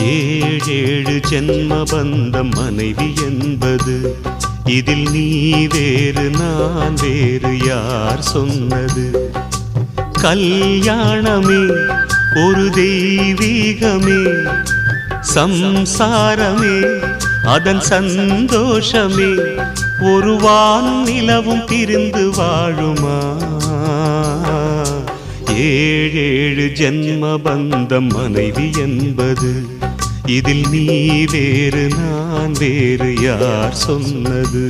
ஏழேழு ஜென்ம பந்தம் மனைவி என்பது, இதில் நீ வேறு நான் வேறு யார் சொன்னது? கல்யாணமே ஒரு தெய்வீகமே, சம்சாரமே அதன் சந்தோஷமே, ஒரு வானும் நிலவும் பிரிந்து வாழுமா? ஏழேழு ஜென்ம பந்தம் மனைவி என்பது, இதில் நீ வேறு நான் வேறு யார் சொன்னது?